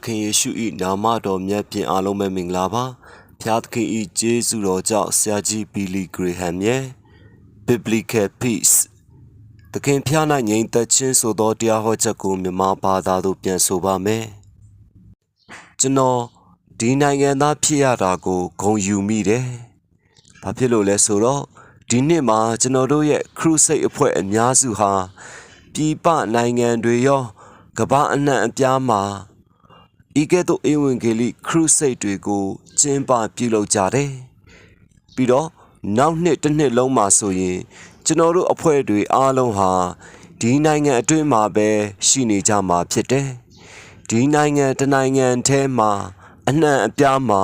ခင်ယေရှု၏နာမတော်မြတ်ဖြင့်အားလုံးပဲမင်္ဂလာပါဖျားသခင်၏ကျေးဇူးတော်ကြောင့်ဆရာကြီးဘီလီဂရေဟမ်ရဲ့ Biblical Peace သခင်ဖျား၌ငြိမ်သက်ခြင်းဆိုသောတရားဟောချက်ကိုမြန်မာဘာသာသို့ပြန်ဆိုပါမယ်ကျွန်တော်ဒီနိုင်ငံသားဖြစ်ရတာကိုဂုဏ်ယူမိတယ်ဘာဖြစ်လို့လဲဆိုတော့ဒီနှစ်မှာကျွန်တော်တို့ရဲ့ခရုစိတ်အဖွဲ့အများစုဟာပြည်ပနိုင်ငံတွေရောကမ္ဘာအနှံ့အပြားမှာဤကဲ့သို့ဧဝံဂေလိခရုစိတ်တွေကိုကျင်းပပြုလုပ်ကြတယ်။ပြီးတော့နောက်နှစ်တစ်နှစ်လုံးမှာဆိုရင်ကျွန်တော်တို့အဖွဲ့တွေအားလုံးဟာဒီနိုင်ငံအတွင်းမှာပဲရှိနေကြမှာဖြစ်တယ်။ဒီနိုင်ငံတစ်နိုင်ငံထဲမှာအနှံ့အပြားမှာ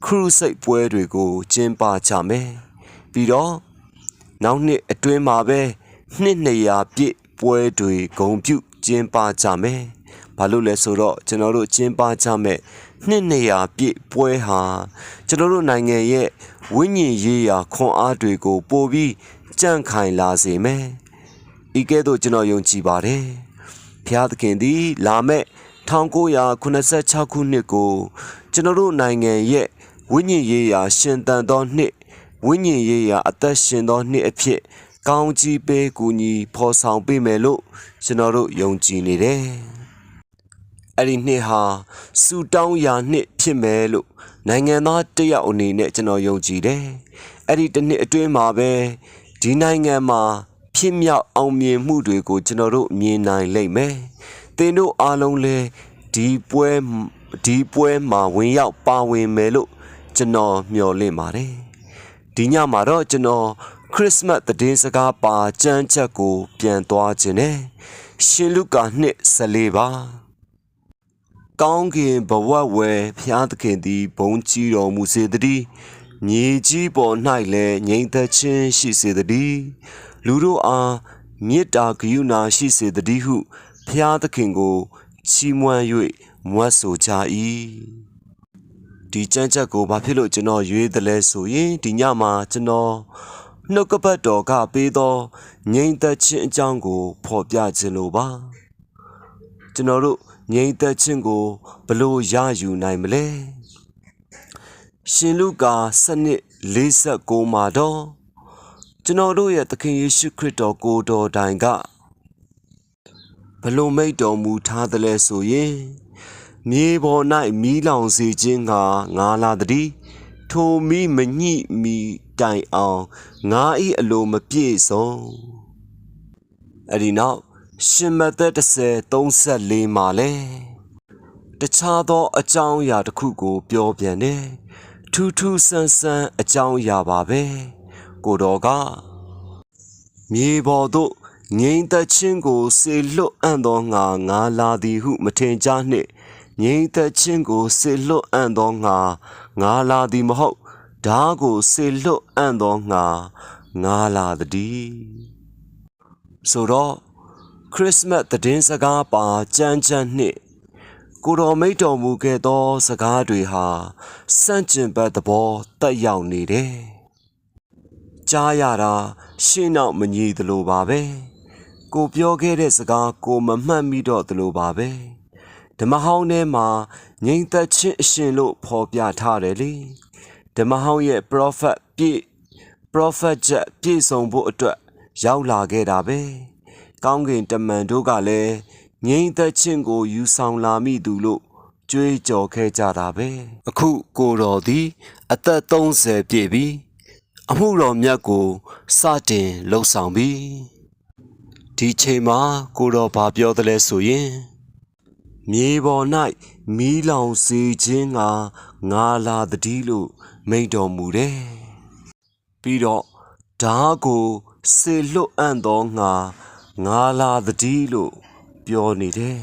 ခရုစိတ်ပွဲတွေကိုကျင်းပကြမယ်။ပြီးတော့နောက်နှစ်အတွင်းမှာပဲနှစ်200ပြည့်ပွဲတွေဂုဏ်ပြုကျင်းပကြမယ်။ဘာလို့လဲဆိုတော့ကျွန်တော်တို့ကျင်းပကြမဲ့နှစ်200ပြည့်ပွဲဟာကျွန်တော်တို့နိုင်ငံရဲ့ဝိညာဉ်ရေးရာခွန်အားတွေကိုပို့ပြီးကြံ့ခိုင်လာစေမယ်။ဤကဲ့သို့ကျွန်တော်ယုံကြည်ပါတယ်။ဖျားသခင်သည်လာမဲ့1986ခုနှစ်ကိုကျွန်တော်တို့နိုင်ငံရဲ့ဝိညာဉ်ရေးရာရှင်သန်သောနှစ်ဝိညာဉ်ရေးရာအသက်ရှင်သောနှစ်အဖြစ်ကောင်းကြီးပေးကူညီဖော်ဆောင်ပေးမယ်လို့ကျွန်တော်တို့ယုံကြည်နေတယ်။အဲ့ဒီနှစ်ဟာစူတောင်းရာနှစ်ဖြစ်မယ်လို့နိုင်ငံသားတစ်ယောက်အနေနဲ့ကျွန်တော်ယုံကြည်တယ်။အဲ့ဒီတစ်နှစ်အတွင်းမှာပဲဒီနိုင်ငံမှာဖြစ်မြောက်အောင်မြင်မှုတွေကိုကျွန်တော်တို့မြင်နိုင်လိမ့်မယ်။သင်တို့အားလုံးလည်းဒီပွဲမှာဝင်ရောက်ပါဝင်မယ်လို့ကျွန်တော်မျှော်လင့်ပါတယ်။ဒီညမှာတော့ကျွန်တော်ခရစ်စမတ်သတင်းစကားပါကျမ်းချက်ကိုပြန်သွားခြင်းနဲ့ရှင်လုကာနှစ်14ပါကောင်းကင်ဘဝဝယ်ဖျားသခင်သည်ဘုန်းကြီးတော်မူစေတည်းမြေကြီးပေါ်၌လည်းငြိမ်သက်ခြင်းရှိစေတည်းလူတို့အားမေတ္တာကရုဏာရှိစေတည်းဟုဖျားသခင်ကိုချီးမွမ်း၍မွတ်ဆိုကြ၏ဒီကျမ်းချက်ကိုဘာဖြစ်လို့ကျွန်တော်ရွေးတယ်လဲဆိုရင်ဒီညမှာကျွန်တော်နှုတ်ကပတ်တော်ကပေးသောငြိမ်သက်ခြင်းအကြောင်းကိုဖော်ပြခြင်းလို့ပါကျွန်တော်တို့ငြိမ်သက်ခြင်းကိုဘလို့ရယူနိုင်မလဲရှင်လုကာ7:49မှာတော့ကျွန်တော်တို့ရဲ့သခင်ယေရှုခရစ်တော်ကိုယ်တော်တိုင်ကဘလို့မိတ်တော်မူထားသလဲဆိုရင်မြေပေါ်၌မီးလောင်စေခြင်းကငါလာသည်ထိုမီးမညှိမီတိုင်အောင်ငါ၏အလိုမပြည့်စုံအဲ့ဒီနောက်ရှင်မသက်10:34မှာလဲတခြားသောအကြောင်းအရာတစ်ခုကိုပြောပြန်တယ်ထူးထူးဆန်းဆန်းအကြောင်းအရာပါပဲကိုတော်ကမြေပေါ်သို့ငြိမ်သက်ခြင်းကိုစေလွတ်အံ့သောငါလာသည်ဟုမထင်ကြနှင့်ငြိမ်သက်ခြင်းကိုစေလွတ်အံ့သောငါလာသည်မဟုတ်ဓာကိုစေလွတ်အံ့သောငါလာသည်ဆိုတော့ခရစ်စမတ်သတင်းစကားပါကြမ်းကြမ်းနှင့်ကိုတော်မိတ်တော်မူခဲ့သောစကားတွေဟာစန့်ကျင်ဘက်သဘောတက်ရောက်နေတယ်ကြားရတာရှင်းနောက်မညီသလိုပါပဲကိုပြောခဲ့တဲ့စကားကိုမမှတ်မိတော့သလိုပါပဲဓမ္မဟောင်းထဲမှာငြိမ်သက်ခြင်းအရှင်လို့ဖော်ပြထားတယ်လေဓမ္မဟောင်းရဲ့ prophet ချက်ပြည့်စုံဖို့အတွက်ရောက်လာခဲ့တာပဲကောင်းကင်တမန်တို့ကလည်းငြိမ်သက်ခြင်းကိုယူဆောင်လာမိသူလို့ကြွေးကြော်ခဲ့ကြတာပဲအခုကိုတော်သည်အသက်30ပြည့်ပြီအမှုတော်မြတ်ကိုစတင်လှုပ်ဆောင်ပြီဒီချိန်မှာကိုတော်ဘာပြောသလဲဆိုရင်မြေပေါ်၌မီးလောင်စေခြင်းကငါလာသည်လို့မိန့်တော်မူတယ်ပြီးတော့ဓာကိုစေလွတ်အံ့သောငါလာသည်လို့ပြောနေတယ်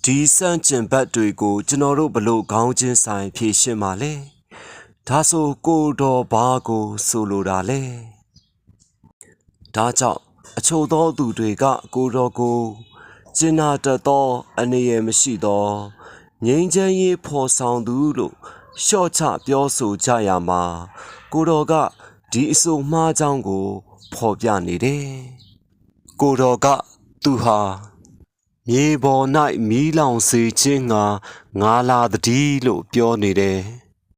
ဒီစန့်ကျင်ဘက်တွေကိုကျွန်တော်တို့ဘလို့ခေါင်းချင်းဆိုင်ဖြေရှင်းပါလဲဒါဆိုကိုတော်ဘာကိုဆိုလိုတာလဲဒါကြောင့်အချို့သောသူတွေကကိုတော်ကိုကျင်နာတတ်သောအနေရမရှိသောငြိမ်းချမ်းရေးဖော်ဆောင်သူလို့ရှော့ချပြောဆိုကြရမှာကိုတော်ကဒီအဆိုမှားကြောင်းကိုဖော်ပြနေတယ်ကိုတော်ကသူဟာ မြေပေါ်၌မီးလောင်စေခြင်းငါငါလာသည်လို့ပြောနေတယ်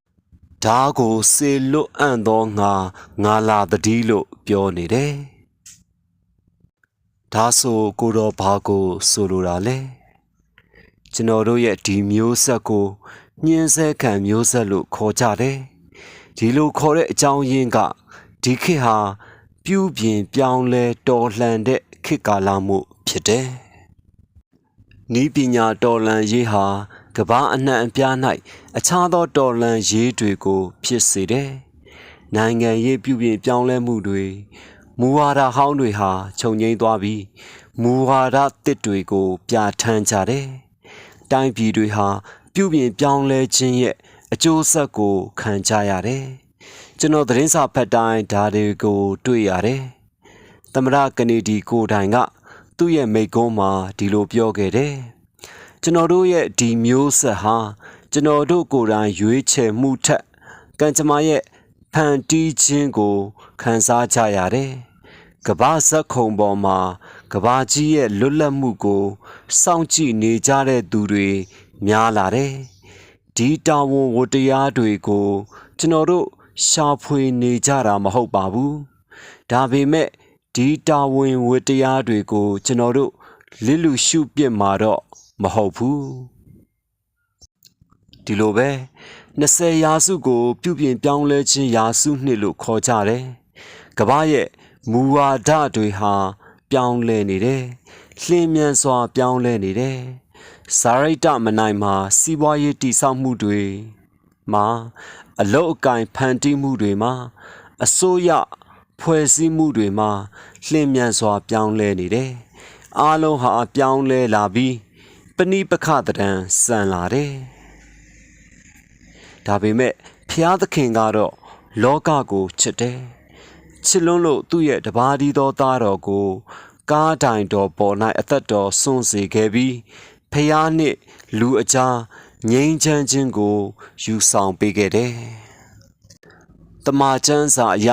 ။ဓာကိုစေလွတ်အံ့သောငါလာသည်လို့ပြောနေတယ်။ဒါဆိုကိုတော်ဘာကိုဆိုလိုတာလဲ။ကျွန်တော်တို့ရဲ့ဒီမျိုးဆက်ကိုညှင်းဆဲခံမျိုးဆက်လို့ခေါ်ကြတယ်။ဒီလိုခေါ်တဲ့အကြောင်းရင်းကဒီခေတ်ဟာပြုပြင်ပြောင်းလဲတော်လှန်တဲ့ခေတ်ကာလမှုဖြစ်တယ်။ဤပညာတော်လှန်ရေးဟာကမ္ဘာအနှံ့အပြား၌အခြားသောတော်လှန်ရေးတွေကိုဖြစ်စေတယ်။နိုင်ငံရေးပြုပြင်ပြောင်းလဲမှုတွေမူဝါဒဟောင်းတွေဟာခြုံငိမ့်သွားပြီးမူဝါဒသစ်တွေကိုပြဋ္ဌာန်းကြတယ်။တိုင်းပြည်တွေဟာပြုပြင်ပြောင်းလဲခြင်းရဲ့အကျိုးဆက်ကိုခံကြရတယ်။ကျွန်တော်သတင်းစာဖတ်တိုင်းဒါတွေကိုတွေ့ရတယ်။သမ္မတကနေဒီကိုတိုင်ကသူ့ရဲ့မိန့်ခွန်းမှာဒီလိုပြောခဲ့တယ်။ကျွန်တော်တို့ရဲ့ဒီမျိုးဆက်ဟာကျွန်တော်တို့ကိုယ်တိုင်ရွေးချယ်မှုထက်ကံကြမ္မာရဲ့ဖန်တီးခြင်းကိုခံစားကြရတယ်။ကမ္ဘာဇက်ခုံပေါ်မှာကမ္ဘာကြီးရဲ့လွတ်လပ်မှုကိုစောင့်ကြည့်နေကြတဲ့သူတွေများလာတယ်။ဒီတာဝန်ဝတ္တရားတွေကိုကျွန်တော်တို့ရှာဖွေနေကြတာမဟုတ်ပါဘူး။ဒါပေမဲ့ဒီတာဝန်ဝတ္တရားတွေကိုကျွန်တော်တို့လစ်လူရှုပစ်မှာတော့မဟုတ်ဘူး။ဒီလိုပဲ20ရာစုကိုပြုပြင်ပြောင်းလဲခြင်းရာစုနှစ်လို့ခေါ်ကြတယ်။ကမ္ဘာရဲ့မူဝါဒတွေဟာပြောင်းလဲနေတယ်။လျင်မြန်စွာပြောင်းလဲနေတယ်။စာရိတ္တမနိုင်မှာစီးပွားရေးတည်ဆောက်မှုတွေမှာအလုတ်အကင်ဖန်တီးမှုတွေမှာအစိုးရဖွဲ့စည်းမှုတွေမှာလျင်မြန်စွာပြောင်းလဲနေတယ်။အားလုံးဟာပြောင်းလဲလာပြီးပဏိပခတရံဆန်လာတယ်။ဒါပေမဲ့ဖျားသခင်ကတော့လောကကိုချစ်တယ်။ချစ်လွန်းလို့သူ့ရဲ့တပါးဒီသောသားတော်ကိုကားတိုင်တော်ပေါ်၌အသက်တော်ဆွန့်စေခဲ့ပြီးဖျားနှင့်လူအကြားငြိမ်းချမ်းခြင်းကိုယူဆောင်ပေးခဲ့တယ်။တမန်ကျမ်းစာအရ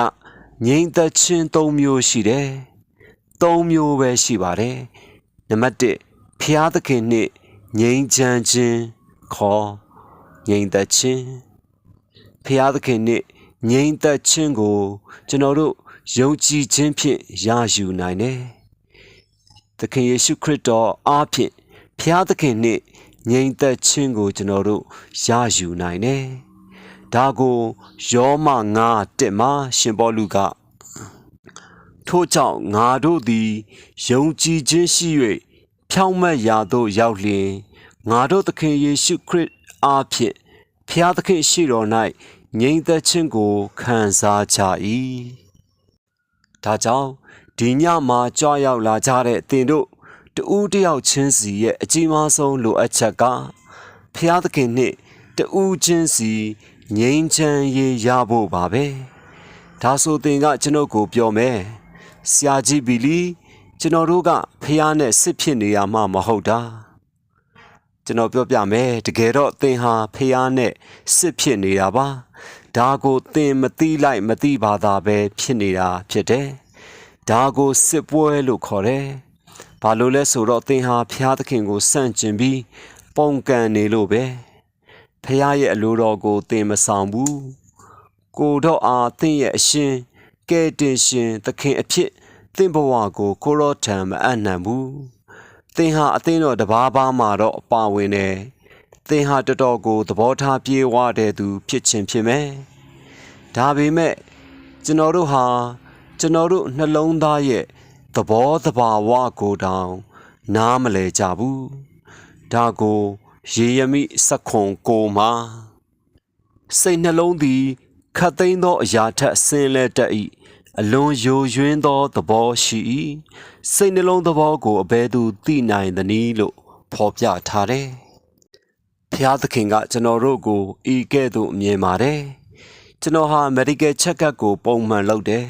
ငြိမ်သက်ခြင်း၃မျိုးရှိတယ်။၃မျိုးပဲရှိပါတယ်။နံပါတ်1ဖျားသခင်နှင့်ငြိမ်းချမ်းခြင်းခေါ်ငြိမ်သက်ခြင်းဖျားသခင်နှင့်ငြိမ်သက်ခြင်းကိုကျွန်တော်တို့ယုံကြည်ခြင်းဖြင့်ရယူနိုင်တယ်။သခင်ယေရှုခရစ်တော်အားဖြင့်ဖျားသခင်နှင့်ငြိမ်သက်ခြင်းကိုကျွန်တော်တို့ရယူနိုင်တယ်။ဒါကိုယောမ9:1မှာရှင်ပေါလုကထို့ကြောင့်ငါတို့သည်ယုံကြည်ခြင်းရှိ၍ဖြောင့်မတ်ရာသို့ရောက်လျင်ငါတို့သခင်ယေရှုခရစ်အားဖြင့်ဖျားသခင်ရှိတော်၌ငြိမ်သက်ခြင်းကိုခံစားကြ၏။ဒါကြောင့်ဒီညမှာကြွရောက်လာကြတဲ့သင်တို့တဦးတယောက်ချင်းစီရဲ့အကြီးမားဆုံးလိုအပ်ချက်ကဖျားသခင်နှင့်တဦးချင်းစီငြိမ်းချမ်းရေးရဖို့ပါပဲ။ဒါဆိုသင်ကကျွန်ုပ်ကိုပြောမယ်။ဆရာကြီးဘီလီကျွန်တော်တို့ကဖျားနဲ့စစ်ဖြစ်နေရမှမဟုတ်တာ။ကျွန်တော်ပြောပြမယ်တကယ်တော့သင်ဟာဖျားနဲ့စစ်ဖြစ်နေတာပါ။ဒါကိုသင်မသိလိုက်မသိပါသာပဲဖြစ်နေတာဖြစ်တယ်။ဒါကိုစစ်ပွဲလို့ခေါ်တယ်။ဘာလို့လဲဆိုတော့သင်ဟာဖျားသခင်ကိုစန့်ကျင်ပြီးပုန်ကန်နေလို့ပဲဖျားရဲ့အလိုတော်ကိုသင်မဆောင်ဘူးကိုတော့အားသင်ရဲ့အရှင်ကဲတင်ရှင်သခင်အဖြစ်သင်ဘဝကိုကိုရောထံမအပ်နိုင်ဘူးသင်ဟာအသင်းတော်တပါးပါးမှာတော့ပါဝင်တယ်သင်ဟာတော်တော်ကိုသဘောထားပြေဝတဲ့သူဖြစ်ခြင်းဖြစ်မယ်ဒါပေမဲ့ကျွန်တော်တို့ဟာကျွန်တော်တို့နှလုံးသားရဲ့သဘောတဘာဝကိုတောင်နားမလဲကြဘူးဒါကိုယေရမိ19:9မှာစိတ်နှလုံးသည်ခတ်သိမ်းသောအရာထက်ဆင်းလဲတတ်၏အလွန်ယိုယွင်းသောသဘောရှိ၏စိတ်နှလုံးသဘောကိုအဘယ်သူသိနိုင်သနည်းလို့ဖော်ပြထားတယ်ဖျားသခင်ကကျွန်တော်တို့ကိုဤကဲ့သို့မြင်ပါတယ်ကျွန်တော်ဟာ medical check-up ကိုပုံမှန်လုပ်တယ်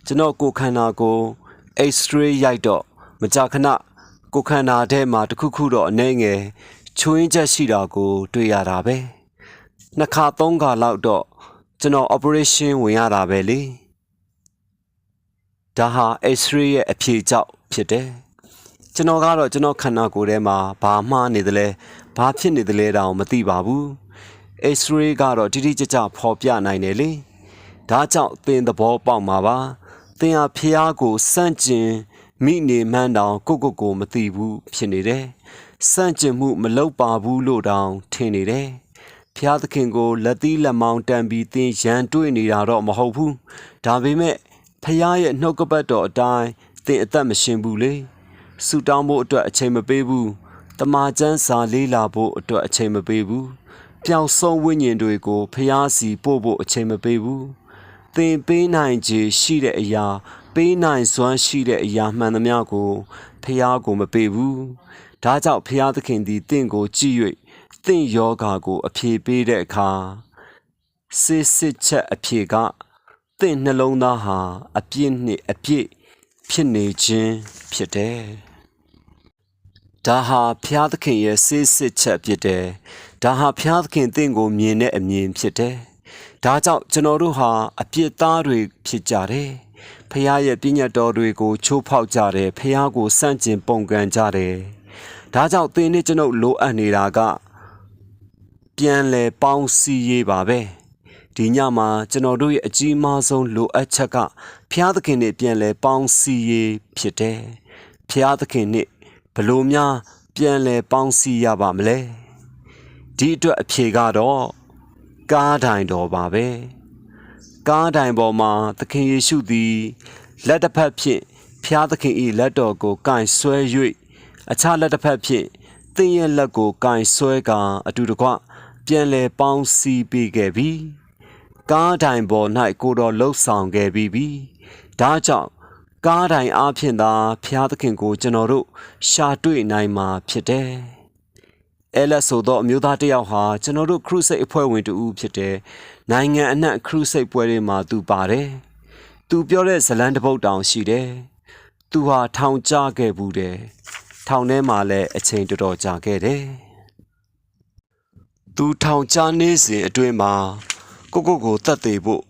ကျွန်တော်ကိုယ်ခန္ဓာကို X-ray ရိုက်တော့မကြာခဏကိုယ်ခန္ဓာထဲမှာတစ်ခုခုတော့အနှဲငယ်ချွင်းချက်ရှိတာကိုတွေ့ရတာပဲနှစ်ခါသုံးခါလောက်တော့ကျွန်တော် operation ဝင်ရတာပဲလေဒါဟာ X-ray ရဲ့အဖြေကြောင့်ဖြစ်တယ်ကျ ကျွန်တော်ကတော့ကျွန်တော်ခန္ဓာကိုယ်ထဲမှာဘာမှားနေသလဲဘာဖြစ်နေသလဲတောင်မသိပါဘူး X-ray ကတော့တိတိကျကျဖော်ပြနိုင်တယ်လေဒါကြောင့်သင်သဘောပေါက်မှာပါသင်ဟာဖျားကိုစန့်ကျင်မိနေမှန်းတောင်ကိုမသိဘူးဖြစ်နေတယ်စန့်ကျင်မှုမလုပ်ပါဘူးလို့တောင်ထင်နေတယ်ဖျားသခင်ကိုလက်သီးလက်မောင်းတန်ပြီးသင်ရန်တွေ့နေတာတော့မဟုတ်ဘူးဒါပေမဲ့ဖျားရဲ့နှုတ်ကပတ်တော်အတိုင်းသင်အသက်မရှင်ဘူးလေဆူတောင်းဖို့အတွက်အချိန်မပေးဘူးတမန်ကျမ်းစာလေးလာဖို့အတွက်အချိန်မပေးဘူးပျောက်ဆုံးဝိညာဉ်တွေကိုဖျားစီပို့ဖို့အချိန်မပေးဘူးသင်ပေးနိုင်ခြေရှိတဲ့အရာပေးနိုင်စွမ်းရှိတဲ့အရာမှန်သမျှကိုဖျားကိုမပေးဘူးဒါကြောင့်ဖျားသခင်သည်သင်ကိုကြည့်၍သင်ယောဂါကိုအဖြေပေးတဲ့အခါစစ်ချက်အဖြေကသင်နှလုံးသားဟာအပြည့်နှင့်အပြည့်ဖြစ်နေခြင်းဖြစ်တယ်ဒါဟာဖျားသခင်ရဲ့စစ်ချက်ဖြစ်တယ်ဒါဟာဖျားသခင်သင်ကိုမြင်တဲ့အမြင်ဖြစ်တယ်ဒါကြောင့်ကျွန်တော်တို့ဟာအပြစ်သားတွေဖြစ်ကြတယ်ဖျားရဲ့ပညတ်တော်တွေကိုချိုးဖောက်ကြတယ်ဖျားကိုစန့်ကျင်ပုန်ကန်ကြတယ်ဒါကြောင့်သင်နဲ့ကျွန်ုပ်လိုအပ်နေတာကပြန်လဲပေါင်းစည်းရေးပါပဲဒီညမှာကျွန်တော်တို့ရဲ့အကြီးမားဆုံးလိုအပ်ချက်ကဖျားသခင်နဲ့ပြန်လဲပေါင်းစည်းရေးဖြစ်တယ်ဖျားသခင်နဲ့ဘလို့များပြန်လဲပေါင်းစည်းရပါမလဲဒီအတွက်အဖြေကတော့ကားတိုင်တော်ပါပဲကားတိုင်ပေါ်မှာသခင်ယေရှုသည်လက်တစ်ဖက်ဖြင့်ဖျားသခင်၏လက်တော်ကိုကင်ဆွဲ၍အခြားလက်တစ်ဖက်ဖြင့်သင်ရဲ့လက်ကိုကင်ဆွဲကာအတူတကွပြန်လဲပေါင်းစည်းပေးခဲ့ပြီကားတိုင်ပေါ်၌ကိုတော်လှုပ်ဆောင်ခဲ့ပြီးပြီဒါကြောင့်ကားတိုင်အားဖြင့်သာဖျားသခင်ကိုကျွန်တော်တို့ရှာတွေ့နိုင်မှာဖြစ်တယ်အဲလက်ဆိုသောအမျိုးသားတစ်ယောက်ဟာကျွန်တော်တို့ခရုစိတ်အဖွဲ့ဝင်တူဦးဖြစ်တယ်နိုင်ငံအနှံ့ခရုစိတ်ပွဲတွေမှာသူပါတယ်သူပြောတဲ့ဇလံတစ်ပုဒ်တောင်ရှိတယ်သူဟာထောင်ကျခဲ့ဘူးတယ်ထောင်ထဲမှာလည်းအချိန်တော်တော်ကြာခဲ့တယ်သူထောင်ကျနေစဉ်အတွင်းမှာကိုတတ်သေးဖို့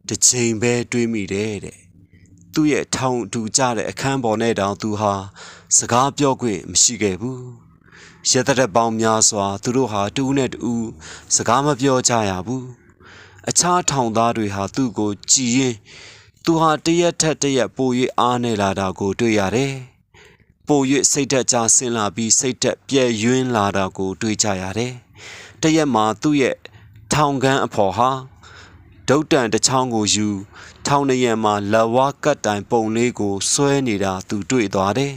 တစ်ချိန်ပဲတွေးမိတယ်တဲ့သူ့ရဲ့ထောင်တူကြတဲ့အခန်းပေါ်နဲ့တောင်သူဟာစကားပြောခွင့်မရှိခဲ့ဘူးရတဲ့ပေါင်းများစွာသူတို့ဟာတူးနဲ့တူးစကားမပြောကြရဘူးအခြားထောင်သားတွေဟာသူ့ကိုကြည်ရင်သူဟာတရက်ထက်တရက်ပို၍အားနေလာတာကိုတွေ့ရတယ်ပို၍စိတ်သက်သာဆင်းလာပြီးစိတ်သက်ပြည့်ယွင်းလာတာကိုတွေ့ကြရတယ်တရက်မှာသူ့ရဲ့ထောင်ကန်းအဖော်ဟာဒုတ်တန်တစ်ချောင်းကိုယူထောင်နရံမှာလက်ဝါးကတ်တိုင်ပုံလေးကိုဆွဲနေတာသူတွေ့သွားတယ်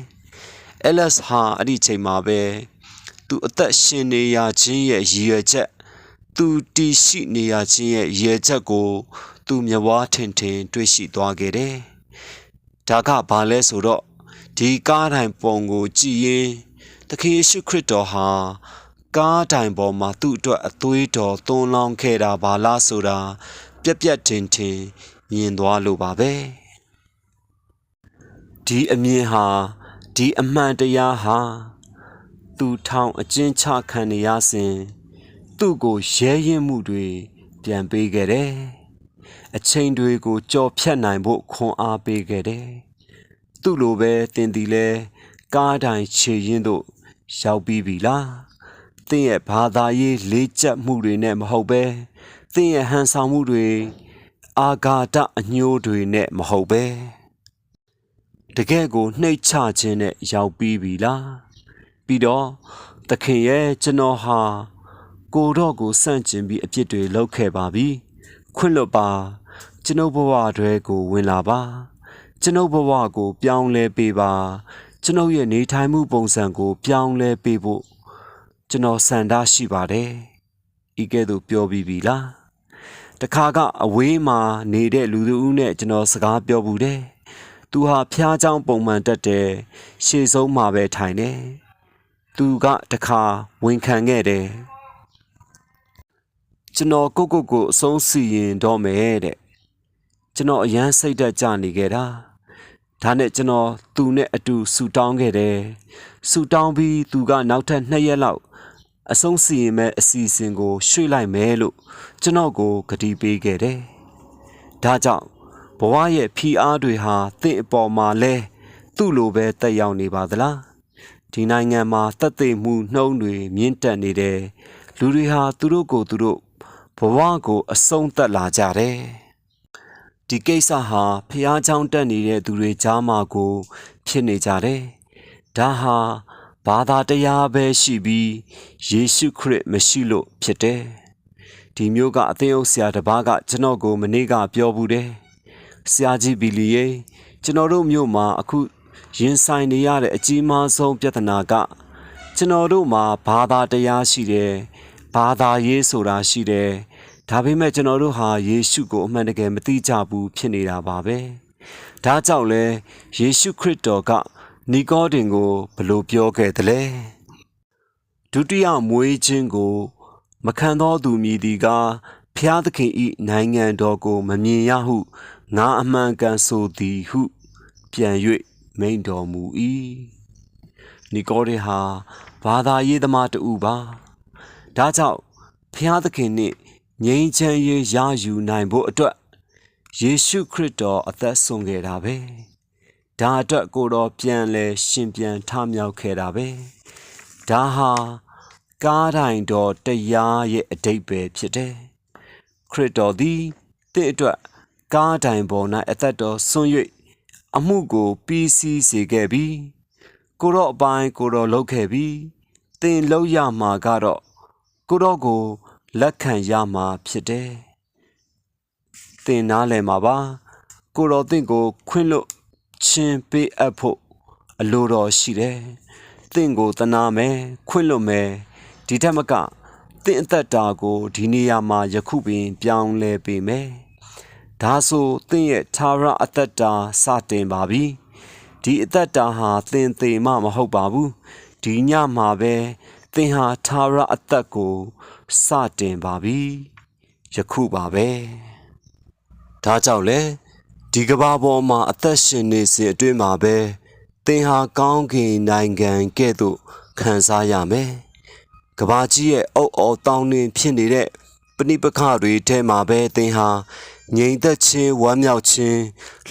အဲလက်စ်ဟာအဲ့ဒီချိန်မှာပဲသူအသက်ရှင်နေရခြင်းရဲ့ရည်ရွယ်ချက်သူတည်ရှိနေရခြင်းရဲ့ရည်ရွယ်ချက်ကိုသူမျက်ဝါးထင်ထင်တွေ့ရှိသွားခဲ့တယ်ဒါကဘာလဲဆိုတော့ဒီကားတိုင်ပုံကိုကြည့်ရင်သခင်ယေရှုခရစ်တော်ဟာကားတိုင်ပေါ်မှာသူ့အတွက်အသွေးတော်သွန်းလောင်းခဲ့တာပါလားဆိုတာပြက်ထင်မြင်သွားလို့ပါပဲဒီအမြင်ဟာဒီအမှန်တရားဟာသူထောင်အကျဉ်းချခံနေရစဉ်သူ့ကိုရဲရင်မှုတွေပြန်ပေးခဲ့တယ်အချိန်တွေကိုကြော်ဖြတ်နိုင်ဖို့ခွန်အားပေးခဲ့တယ်သူ့လိုပဲတင်သည်လဲကားတိုင်ခြေရင်းတို့ရောက်ပြီးပြီလားသင်ရဲ့ဘာသာရေးလေးကျက်မှုတွေနဲ့မဟုတ်ပဲသင်ရဲ့ဟန်ဆောင်မှုတွေအာဃာတအညှိုးတွေနဲ့မဟုတ်ပဲတကယ်ကိုနှိမ့်ချခြင်းနဲ့ရောက်ပြီးပြီလားပြီးတော့သခင်ရဲ့ကျွန်တော်ဟာကိုတော့ကိုစန့်ကျင်ပြီးအပြစ်တွေလုပ်ခဲ့ပါပြီခွင့်လွတ်ပါကျွန်ုပ်ဘဝတွေကိုဝင်လာပါကျွန်ုပ်ဘဝကိုပြောင်းလဲပေးပါကျွန်ုပ်ရဲ့နေထိုင်မှုပုံစံကိုပြောင်းလဲပေးဖို့ကျွန်တော်ဆန္ဒရှိပါတယ်ဤကဲ့သို့ပြောပြီးပြီလားတခါကအဝေးမှာနေတဲ့လူသူဦးနဲ့ကျွန်တော်စကားပြောဘူးတယ်သူဟာဖျားเจ้าပုံမှန်တက်တယ်ရှေ့ဆုံးမှာပဲထိုင်တယ်သူကတခါဝန်ခံခဲ့တယ်ကျွန်တော်ကိုအဆုံးစီရင်တော့မယ်တဲ့ကျွန်တော်အရန်စိတ်သက်ကြနေခဲ့တာဒါနဲ့ကျွန်တော်သူနဲ့အတူဆူတောင်းခဲ့တယ်ဆူတောင်းပြီးသူကနောက်ထပ်2ရက်လောက်အဆုံးစီရင်မဲ့အစီအစဉ်ကိုရွှေ့လိုက်မယ်လို့ကျွန်တော်ကိုကတိပေးခဲ့တယ်ဒါကြောင့်ဘဝရဲ့ဖိအားတွေဟာသင်အပေါ်မှာလဲ သူ့လိုပဲတက်ရောက်နေပါသလားဒီနိုင်ငံမှာတက်သိမှုနှုံးတွေမြင့်တက်နေတယ်လူတွေဟာသူတို့ကိုသူတို့ဘဝကိုအဆုံးသတ်လာကြတယ်ဒီကိစ္စဟာဖျားချောင်းတက်နေတဲ့သူတွေကြားမှာကိုဖြစ်နေကြတယ်ဒါဟာဘာသာတရားပဲရှိပြီးယေရှုခရစ်မရှိလို့ဖြစ်တယ်ဒီမျိုးကအသင်းအုပ်ဆရာတစ်ပါးကကျွန်တော်ကိုမနေ့ကပြောဘူးတယ်ဆရာကြီးဘီလီယေကျွန်တော်တို့မြို့မှာအခုရင်ဆိုင်နေရတဲ့အကြီးမားဆုံးပြဿနာကကျွန်တော်တို့မှာဘာသာတရားရှိတယ်ဘာသာရေးဆိုတာရှိတယ်ဒါပေမဲ့ကျွန်တော်တို့ဟာယေရှုကိုအမှန်တကယ်မသိကြဘူးဖြစ်နေတာပါပဲဒါကြောင့်လဲယေရှုခရစ်တော်ကနီကောဒင်ကိုဘလို့ပြောခဲ့သလဲဒုတိယမွေးခြင်းကိုမခံသောသူမည်သည်ကဖျားသခင်ဤနိုင်ငံတော်ကိုမမြင်ရဟုငါအမှန်ကန်ဆိုသည်ဟုပြန်၍မိန့်တော်မူ၏နီကောဒင်ဟာဘာသာရေးသမားတူပါဒါကြောင့်ဖျားသခင်နှင့်ငြိမ်းချမ်းရေးရယူနိုင်ဖို့အတွက်ယေရှုခရစ်တော်အသက်ဆုံးခဲ့တာပဲဒါအတွက်ကိုတော်ပြန်လဲရှင်ပြန်ထမြောက်ခဲ့တာပဲဒါဟာကားတိုင်းတော်တရားရဲ့အဓိပ္ပာယ်ဖြစ်တယ်ခရစ်တော်သည်တင့်အတွက်ကားတိုင်းပေါ်၌အသက်တော်ဆွံ့၍အမှုကိုပြီးစီးစေခဲ့ပြီးကိုတော်အပိုင်းကိုတော်လုပ်ခဲ့ပြီးသင်လုပ်ရမှာကတော့ကိုတော်ကိုလက်ခံရမှာဖြစ်တယ်သင်နားလည်မှာပါကိုတော်သင်ကိုခွင့်လွှတ်ချင်းပေးအပ်ဖို့အလိုတော်ရှိတယ်သင်ကိုတနာမယ်ခွင့်လွှတ်မယ်ဒီထက်မကသင်အသက်တာကိုဒီနေရာမှာယခုပင်ပြောင်းလဲပေးမယ်ဒါဆိုသင်ရဲ့သာရအသက်တာစတင်ပါပြီဒီအသက်တာဟာသင်သေမှမဟုတ်ပါဘူးဒီညမှာပဲသင်ဟာသာရအသက်ကိုစတင်ပါပြီယခုပါပဲဒါကြောင့်လေဒီကဘာပေါ်မှာအသက်ရှင်နေစဉ်အတွင်းမှာပဲသင်ဟာကောင်းကင်နိုင်ငံကဲ့သို့ခံစားရမယ်ကဘာကြီးရဲ့အုပ်အော်တောင်းနှင်းဖြစ်နေတဲ့ပဏိပခတွေထဲမှာပဲသင်ဟာငြိမ်သက်ခြင်းဝမ်းမြောက်ခြင်း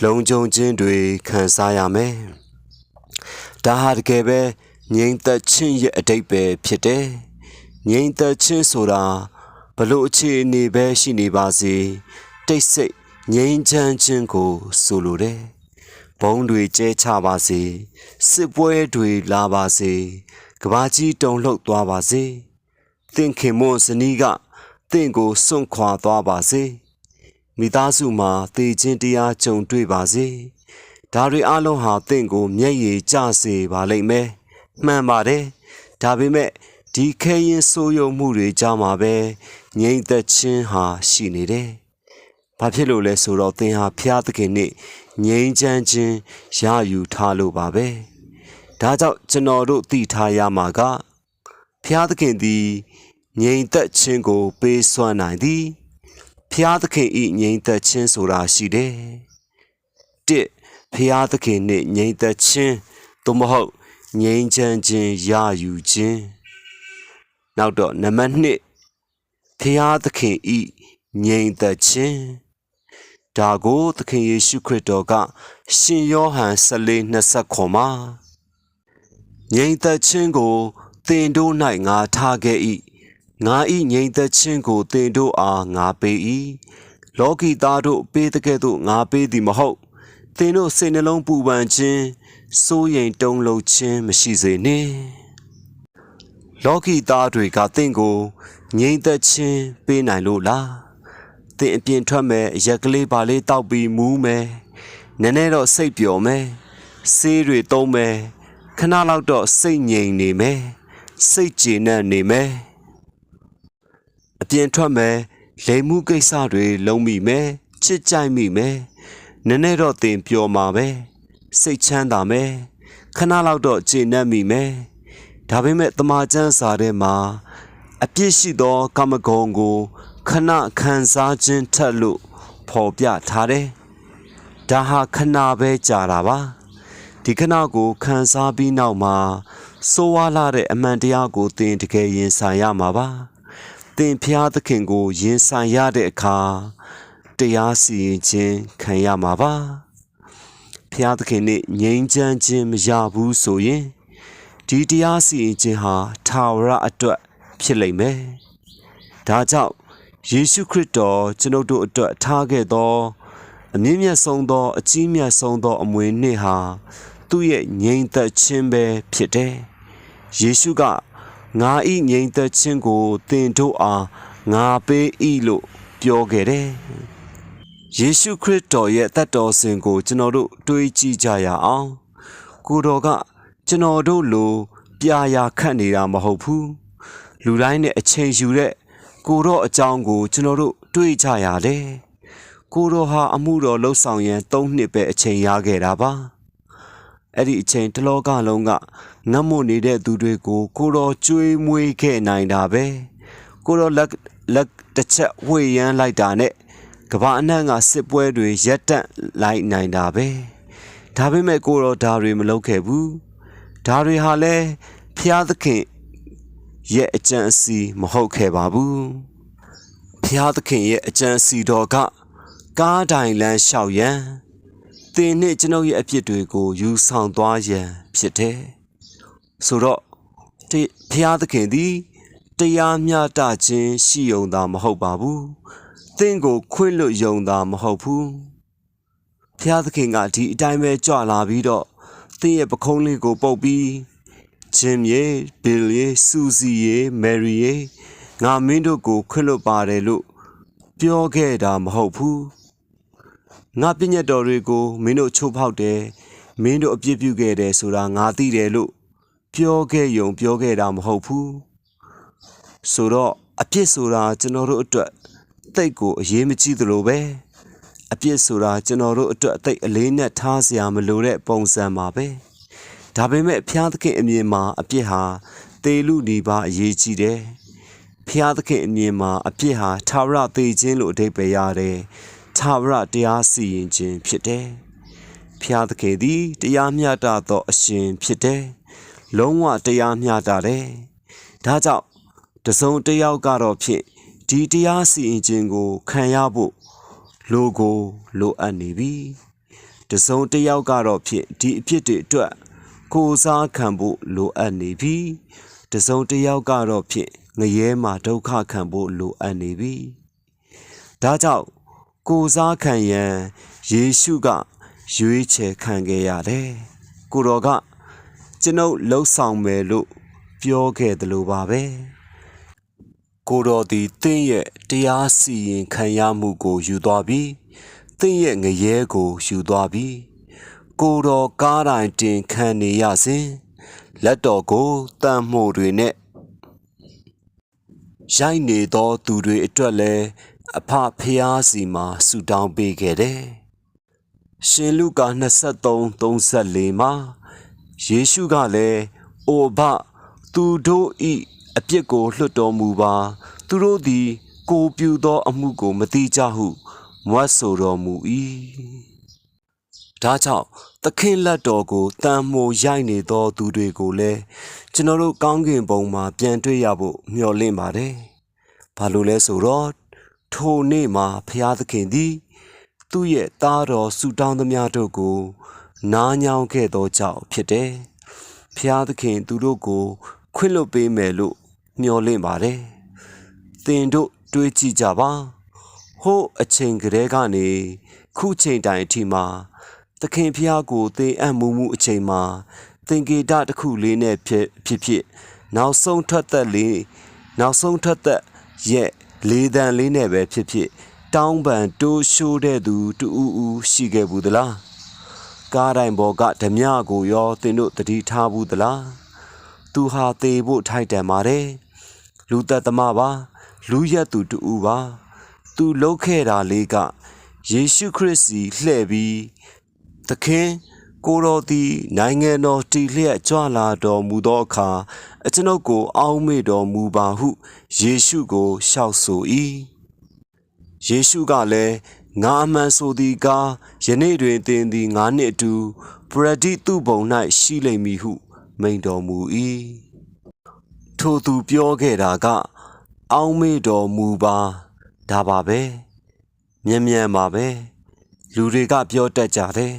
လုံခြုံခြင်းတွေခံစားရမယ်ဒါဟာတကယ်ပဲငြိမ်သက်ခြင်းရဲ့အဓိပ္ပာယ်ဖြစ်တယ်ငြိမ်သက်ခြင်းဆိုတာဘလို့အခြေအနေပဲရှိနေပါစေတိတ်ဆိတ်ငြိမ်းချမ်းခြင်းကိုဆိုလိုတယ်ဘုံတွေကျဲချပါစေစစ်ပွဲတွေလာပါစေကဘာကြီးတုန်လှုပ်သွားပါစေသင်ခင်မွန်းစနီးကသင်ကိုစွန့်ခွာသွားပါစေမိသားစုမှာသေခြင်းတရားကြုံတွေ့ပါစေဒါတွေအလုံးဟာသင်ကိုမျက်ရည်ကျစေပါလိမ့်မယ်မှန်ပါတယ်ဒါပေမဲ့ဒီခဲရင်ဆိုးရုံမှုတွေကြားမှာပဲငြိမ်သက်ခြင်းဟာရှိနေတယ်ဘာဖြစ်လို့လဲဆိုတော့သင်ဟာဖျားသခင်နဲ့ငြိမ်းချမ်းခြင်းရယူထားလို့ပါပဲဒါကြောင့်ကျွန်တော်တို့သိထားရမှာကဖျားသခင်သည်ငြိမ်သက်ခြင်းကိုပေးစွမ်းနိုင်သည်ဖျားသခင်ဤငြိမ်သက်ခြင်းဆိုတာရှိတယ်တစ်ဖျားသခင်နဲ့ငြိမ်သက်ခြင်းသို့မဟုတ်ငြိမ်းချမ်းခြင်းရယူခြင်းနောက်တော့နံပါတ်2ဖျားသခင်ဤငြိမ်သက်ခြင်းဒါကိုသခင်ယေရှုခရစ်တော်ကရှင်ယောဟန်14:29မှာငြိမ်သက်ခြင်းကိုသင်တို့၌ငါထားခဲ့၏ငါဤငြိမ်သက်ခြင်းကိုသင်တို့အားငါပေး၏လောကီသားတို့ပေးတဲ့ကဲ့သို့ငါပေးသည်မဟုတ်သင်တို့စိတ်နှလုံးပူပန်ခြင်းစိုးရိမ်တုန်လှုပ်ခြင်းမရှိစေနှင့်လောကီသားတွေကသင်ကိုငြိမ်သက်ခြင်းပေးနိုင်လို့လားသင်အပြင်ထွက်မယ်ရက်ကလေးပါလေးတောက်ပြီးမူးမယ်နည်းနည်းတော့စိတ်ပျော်မယ်ဆေးတွေသုံးမယ်ခဏလောက်တော့စိတ်ငြိမ်နေမယ်စိတ်ကျေနပ်နေမယ်အပြင်ထွက်မယ်လိမ်မှုကိစ္စတွေလုံးမိမယ်ချစ်ကြိုက်မိမယ်နည်းနည်းတော့သင်ပျော်မှာပဲစိတ်ချမ်းသာမယ်ခဏလောက်တော့ကျေနပ်မိမယ်ဒါပေမဲ့တမန်ကျမ်းစာထဲမှာအပြစ်ရှိသောကာမဂုဏ်ကိုခဏခံစားခြင်းထက်လို့ဖော်ပြထားတယ်ဒါဟာခဏပဲကြာတာပါဒီခဏကိုခံစားပြီးနောက်မှာဆိုးဝါးလာတဲ့အမှန်တရားကိုသင်တကယ်ရင်ဆိုင်ရမှာပါသင်ဖျားသခင်ကိုရင်ဆိုင်ရတဲ့အခါတရားစီရင်ခြင်းခံရမှာပါဖ ဖျားသခင်နှင့်ငြိမ်းချမ်းခြင်းမရဘူးဆိုရင်ဒီတရားစီရင်ခြင်းဟာထာဝရအတွက်ဖြစ်လိမ့်မယ်။ဒါကြောင့်ယေရှုခရစ်တော်ကျွန်ုပ်တို့အတွက်ထားခဲ့သောအမြင့်မြတ်ဆုံးသောအကြီးမြတ်ဆုံးသောအမွေနှင့်ဟာသူ့ရဲ့ငြိမ်သက်ခြင်းပဲဖြစ်တယ်။ယေရှုကငါ၏ငြိမ်သက်ခြင်းကိုသင်တို့အားငါပေး၏လို့ပြောခဲ့တယ်။ယေရှုခရစ်တော်ရဲ့တတ်တော်စင်ကိုကျွန်တော်တို့တွေးကြည့်ကြရအောင်။ကိုတော်ကကျွန်တော်တို့လိုပြာရာခတ်နေတာမဟုတ်ဘူး။လူတိုင်းနဲ့အချိန်ယူတဲ့ကိုတော်အကြောင်းကိုကျွန်တော်တို့တွေးကြရတယ်။ကိုတော်ဟာအမှုတော်လှုပ်ဆောင်ရန်3 နှစ်ပဲအချိန်ရခဲ့တာပါ။အဲ့ဒီအချိန်တလောကလုံးကငတ်မွနေတဲ့သူတွေကိုကိုတော်ကြွေးမွေးခဲ့နိုင်တာပဲ။ကိုတော်လက်တစ်ချက်ဝှေ့ရမ်းလိုက်တာနဲ့ကမ္ဘာအနှံ့ကစစ်ပွဲတွေရပ်တန့်လိုက်နိုင်တာပဲ။ဒါပေမဲ့ကိုတော်ဒါတွေမလုပ်ခဲ့ဘူး။ဒါတွေဟာလည်းဖျားသခင်ရဲ့အကြံအစီမဟုတ်ခဲ့ပါဘူး။ဖျားသခင်ရဲ့အကြံအစီတော်ကကားတိုင်လမ်းလျှောက်ရန်သင်နှင့်ကျွန်ုပ်ရဲ့အဖြစ်တွေကိုယူဆောင်သွားရန်ဖြစ်တယ်။ဆိုတော့ဖျားသခင်သည်တရားမျှတခြင်းရှိုံသာမဟုတ်ပါဘူး။သင်ကိုခွင့်လွှတ်ယုံသာမဟုတ်ဘူး။ဖျားသခင်ကဒီအတိုင်းပဲကြွလာပြီးတော့သင်ရဲ့ပခုံးလေးကိုပုတ်ပြီးဂျင်ယေဘီလီဆူစီယေမယ်ရီယေငါမင်းတို့ကိုခွင့်လွှတ်ပါတယ်လို့ပြောခဲ့တာမဟုတ်ဘူး။ငါပညတ်တော်တွေကိုမင်းတို့ချိုးဖောက်တယ်မင်းတို့အပြစ်ပြုခဲ့တယ်ဆိုတာငါသိတယ်လို့ပြောခဲ့တာမဟုတ်ဘူး။ဆိုတော့အပြစ်ဆိုတာကျွန်တော်တို့အတွက်တိတ်ကိုအရေးမကြီးသလိုပဲအပြစ်ဆိုတာကျွန်တော်တို့အတွက်တိတ်အလေးနဲ့ထားစရာမလိုတဲ့ပုံစံပါပဲ။ဒါပေမဲ့ဖျားသခင်အမြင်မှာအပြစ်ဟာသေလူနေပါအရေးကြီးတယ်။ဖျားသခင်အမြင်မှာအပြစ်ဟာထာဝရသေခြင်းလို့အဓိပ္ပာယ်ရတယ်။ထာဝရတရားစီရင်ခြင်းဖြစ်တယ်။ဖျားသခင်သည်တရားမျှတသောအရှင်ဖြစ်တယ်။လုံးဝတရားမျှတတယ်။ဒါကြောင့်တစုံတစ်ယောက်ကတော့ဖြင့်ဒီတရားစီရင်ခြင်းကိုခံရဖို့လိုအပ်နေပြီ။တစုံတစ်ယောက်ကတော့ဖြင့်ဒီအဖြစ်တွေအတွက်ကိုယ်စားခံဖို့လိုအပ်နေပြီ။တစုံတစ်ယောက်ကတော့ဖြင့်ငရဲမှာဒုက္ခခံဖို့လိုအပ်နေပြီ။ဒါကြောင့်ကိုယ်စားခံရန်ယေရှုကရွေးချယ်ခံခဲ့ရတယ်။ကိုတော်ကကျွန်ုပ်လှုပ်ဆောင်မယ်လို့ပြောခဲ့တယ်လို့ပါပဲ။ကိုတော်သည်သင်ရဲ့တရားစီရင်ခံရမှုကိုယူသွားပြီးသင်ရဲ့ငရဲကိုယူသွားပြီးကိုတော်ကားတိုင်တင်ခံနေရစဉ်လက်တော်ကိုတန်မို့တွေနဲ့ရိုက်နေသောသူတွေအတွက်လည်းအဖဖျားစီမှာဆူတောင်းပေးခဲ့တယ်။ရှင်လုကာ23:34မှာယေရှုကလည်းအိုဘသူတို့ဤအပြစ်ကိုလွှတ်တော်မူပါသူတို့သည်ကိုပြူသောအမှုကိုမသိကြဟုမွတ်ဆိုတော်မူ၏ဒါကြောင့်သခင်လက်တော်ကိုတန်မိုးရိုက်နေသောသူတွေကိုလည်းကျွန်တော်တို့ကောင်းကင်ဘုံမှာပြန်တွေ့ရဖို့မျှော်လင့်ပါတယ်ဘာလို့လဲဆိုတော့ထိုနေ့မှာဖျားသခင်သည်သူ့ရဲ့သားတော်ဆူတောင်းသမျှတို့ကိုနားညောင်းခဲ့သောကြောင့်ဖြစ်တယ်ဖျားသခင်သူတို့ကိုခွင့်လွှတ်ပေးမယ်လို့မျှော်လင့်ပါတယ်သင်တို့တွေးကြည့်ကြပါဟိုးအချိန်ကလေးကနေခုချိန်တိုင်အထိမှာသခင်ဖျားကိုသင်အံ့မူမှုအချိန်မှာသင်္ကေတတစ်ခုလေးနဲ့ဖြစ်နောက်ဆုံးထွက်သက်ရဲ့လေးတန်လေးနဲ့ပဲဖြစ်တောင်းပန်တိုးရှိုးတဲ့သူတူဦးရှိခဲ့ဘူးသလားကားတိုင်းပေါ်ကဓမြကိုရောသင်တို့တတိထားဘူးသလားသူဟာသေဖို့ထိုက်တန်ပါတယ်လူသက်သမားပါလူရက်သူတူပါသူလှုပ်ခဲ့တာလေးကယေရှုခရစ်စီလှဲ့ပြီးသခင်ကိုတော်သည်နိုင်ငံတော်တည်လျက်ကြွလာတော်မူသောအခါအကျွန်ုပ်ကိုအောက်မေ့တော်မူပါဟုယေရှုကိုလျှောက်ဆို၏ယေရှုကလည်းငါအမှန်ဆိုသည်ကားယနေ့တွင်သင်သည်ငါနှင့်အတူပရဒိတုဘုံ၌ရှိလိမ့်မည်ဟုမိန့်တော်မူ၏ထိုသူပြောခဲ့တာကအောက်မေ့တော်မူပါဒါပါပဲမြန်ပါပဲလူတွေကပြောတတ်ကြတယ်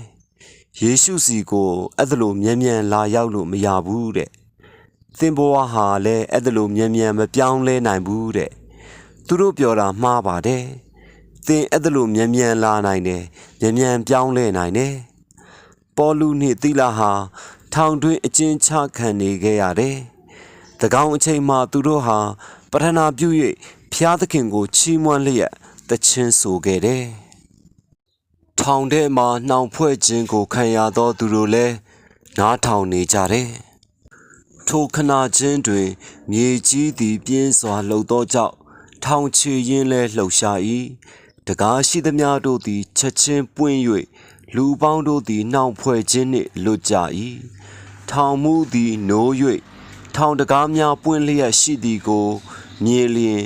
ယေရှုစီကိုအဲ့ဒါလိုမြန်မြန်လာရောက်လို့မရဘူးတဲ့သင်ဘဝဟာလည်းအဲ့ဒါလိုမြန်မြန်မပြောင်းလဲနိုင်ဘူးတဲ့သူတို့ပြောတာမှားပါတယ်သင်အဲ့ဒါလိုမြန်မြန်လာနိုင်တယ်မြန်မြန်ပြောင်းလဲနိုင်တယ်ပေါလုနှင့်သီလဟာထောင်တွင်းအကျဉ်းချခံနေခဲ့ရတယ်။၎င်းအချိန်မှာသူတို့ဟာပထနာပြု၍ဖျားသခင်ကိုချီးမွမ်းလျက်တခြင်းဆိုခဲ့တယ်။ထောင်ထဲမှာနှောင်ဖွဲ့ခြင်းကိုခံရသောသူတို့လည်းနားထောင်နေကြတယ်။ထိုခဏချင်းတွင်မြေကြီးသည်ပြင်းစွာလှုပ်သောကြောင့်ထောင်ချေရင်းလဲလှုပ်ရှား၏။တကားရှိသမျှတို့သည်ချက်ချင်းပွင့်၍လူပေါင်းတို့သည်နှောင်ဖွဲ့ခြင်းနှင့်လွတ်ကြ၏ထောင်မှုသည်နိုး၍ထောင်တကားများပွင့်လျက်ရှိသည်ကိုမြင်လျင်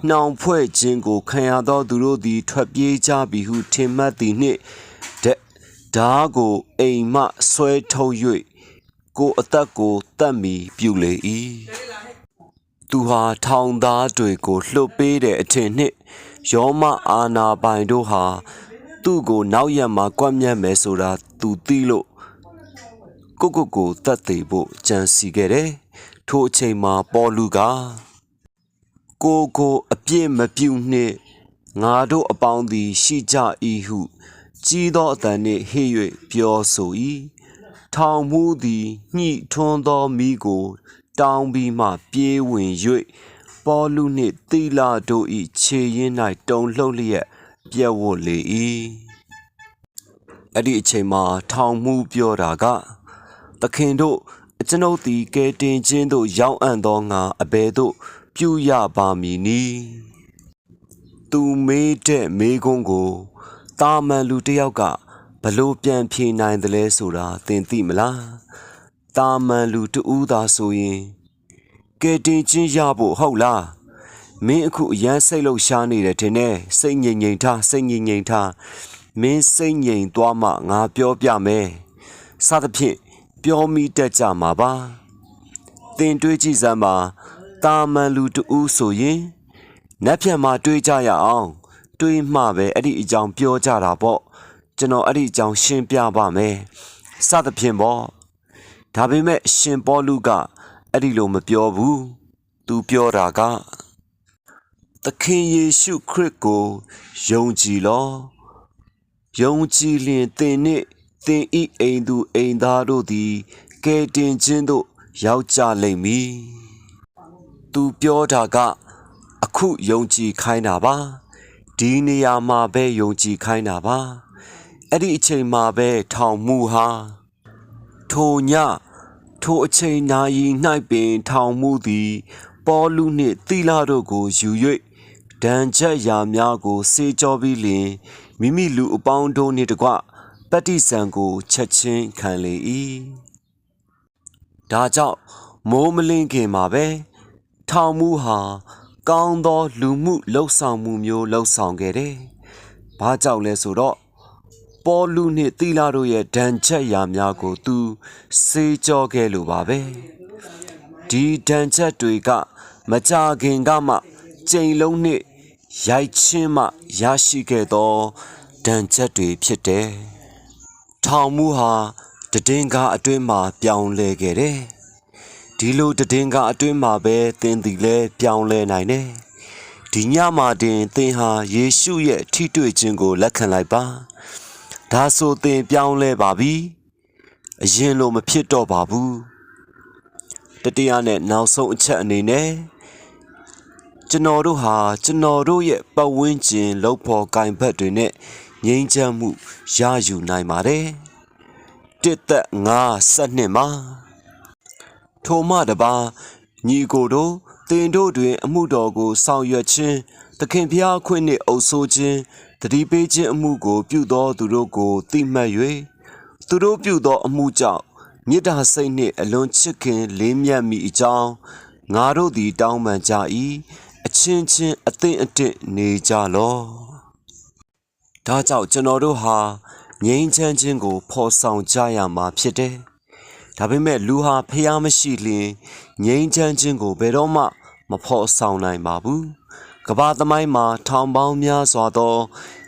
နှောင်ဖွဲ့ခြင်းကိုခံရသောသူတို့သည်ထွက်ပြေးကြပြီဟုထင်မှတ်သည်နှင့်ဓားကိုအိမ်မှဆွဲထုတ်၍ကိုအသက်ကိုတတ်မီပြုလေ၏သူဟာထောင်သားတွေကိုလှုပ်ပေးတဲ့အထင်နှင့်ယောမအာနာပိုင်တို့ဟာသူ့ကိုနောက်ရက်မှာကွပ်မျက်မယ်ဆိုတာသူသိလို့ကိုတတ်သိဖို့ကြံစီခဲ့တယ်။ထိုအချိန်မှာပေါလုကကိုအပြစ်မပြုနှင့်ငါတို့အပေါင်းသည်ရှိကြ၏ဟုကြီးသောအသံနှင့်ဟစ်၍ပြောဆို၏။ထောင်မှုသည်ညှိထွန်းသောမိကိုတောင်းပြီးမှပြေးဝင်၍ပေါလုနှင့်သီလတို့၏ခြေရင်း၌တုန်လှုပ်လျက်ပြက်ဝတ်လေ၏အဲ့ဒီအချိန်မှာထောင်မှုပြောတာကသခင်တို့ကျွန်ုပ်သည်ကဲတင်ခြင်းတို့ရောက်အံ့သောငါအဘယ်သို့ပြုရပါမည်နည်းသူမေးတဲ့မေးခွန်းကိုတာမန်လူတစ်ယောက်ကဘလို့ပြန်ဖြေနိုင်တယ်လဲဆိုတာသင်သိမလားတာမန်လူတူဦးသာဆိုရင်ကဲတင်ခြင်းရဖို့ဟုတ်လားမင်းအခုအရန်စိတ်လှုပ်ရှားနေတယ်ထင်တယ်စိတ်ငြိမ်ငြိမ်ထားစိတ်ငြိမ်ငြိမ်ထားမင်းစိတ်ငြိမ်သွားမှငါပြောပြမယ်စသဖြင့်ပြောမိတတ်ကြမှာပါသင်တွေးကြည့်စမ်းပါတာမန်လူတူဦးဆိုရင်နက်ဖြန်မှာတွေးကြရအောင်တွေးမှပဲအဲ့ဒီအကြောင်းပြောကြတာပေါ့ကျွန်တော်အဲ့ဒီအကြောင်းရှင်းပြပါမယ်စသဖြင့်ပေါ့ဒါပေမဲ့ရှင်ပေါလုကအဲ့ဒီလိုမပြောဘူးသူပြောတာကသခင်ယေရှုခရစ်ကိုယုံကြည်လောယုံကြည်လျင်သင်နှင့်သင်ဤအိမ်သူအိမ်သားတို့သည်ကယ်တင်ခြင်းသို့ရောက်ကြလိမ့်မည်သူပြောတာကအခုယုံကြည်ခိုင်းတာပါဒီနေရာမှာပဲယုံကြည်ခိုင်းတာပါအဲ့ဒီအချိန်မှာပဲထောင်မှုဟာထိုညထိုအချိန်နာရီ၌ပင်ထောင်မှုသည်ပေါလုနှင့်သီလတို့ကိုယူ၍ဒဏ်ချက်ရာများကိုစေကြောပြီးလျင်မိမိလူအပေါင်းတို့နှင့်တကွပတ္တိဇံကိုချက်ချင်းခံလေ၏ဒါကြောင့်မိုးမလင်းခင်မှာပဲထောင်မှုဟာကောင်းသောလူမှုလှုပ်ဆောင်မှုမျိုးလှုပ်ဆောင်ခဲ့တယ်။ဘာကြောင့်လဲဆိုတော့ပေါလုနှင့်သီလတို့ရဲ့ဒဏ်ချက်ရာများကိုသူစေကြောခဲ့လို့ပါပဲ။ဒီဒဏ်ချက်တွေကမကြာခင်ကမှကြိမ်လုံးနှင့်ရိုက်ချင်းမှရရှိခဲ့သောဒဏ်ချက်တွေဖြစ်တယ်။ထောင်မှုဟာတည်င်းကားအတွင်းမှာပြောင်းလဲခဲ့တယ်။ဒီလိုတည်င်းကားအတွင်းမှာပဲသင်သည်လည်းပြောင်းလဲနိုင်တယ်။ဒီညမှာတင်သင်ဟာယေရှုရဲ့ထိတွေ့ခြင်းကိုလက်ခံလိုက်ပါ။ဒါဆိုသင်ပြောင်းလဲပါပြီ။အရင်လိုမဖြစ်တော့ပါဘူး။တတိယနဲ့နောက်ဆုံးအချက်အနေနဲ့ကျွန်တော်တို့ဟာကျွန်တော်တို့ရဲ့ပတ်ဝန်းကျင်လှုပ်ဖော်ကိုင်ဘက်တွေနဲ့ငြိမ်းချမ်းမှုရယူနိုင်ပါတယ်။တစ်သက်52မှာထိုမှတပါညီကိုတို့တင်တို့တွင်အမှုတော်ကိုဆောင်ရွက်ခြင်းသခင်ဖျားခွင့်နှင့်အုပ်ဆိုးခြင်းတတိပေးခြင်းအမှုကိုပြုသောသူတို့ကိုသိမှတ်၍သူတို့ပြုသောအမှုကြောင့်မေတ္တာစိတ်နှင့်အလွန်ချစ်ခင်လေးမြတ်မိအကြောင်းငါတို့သည်တောင်းပန်ကြ၏အချင်းချင်းအသင့်အတင့်နေကြလောဒါကြောင့်ကျွန်တော်တို့ဟာငြိမ်းချမ်းခြင်းကိုဖော်ဆောင်ကြရမှာဖြစ်တယ်ဒါပေမဲ့လူဟာဖျားမရှိလျင်ငြိမ်းချမ်းခြင်းကိုဘယ်တော့မှမဖော်ဆောင်နိုင်ပါဘူးကမ္ဘာသမိုင်းမှာထောင်ပေါင်းများစွာသော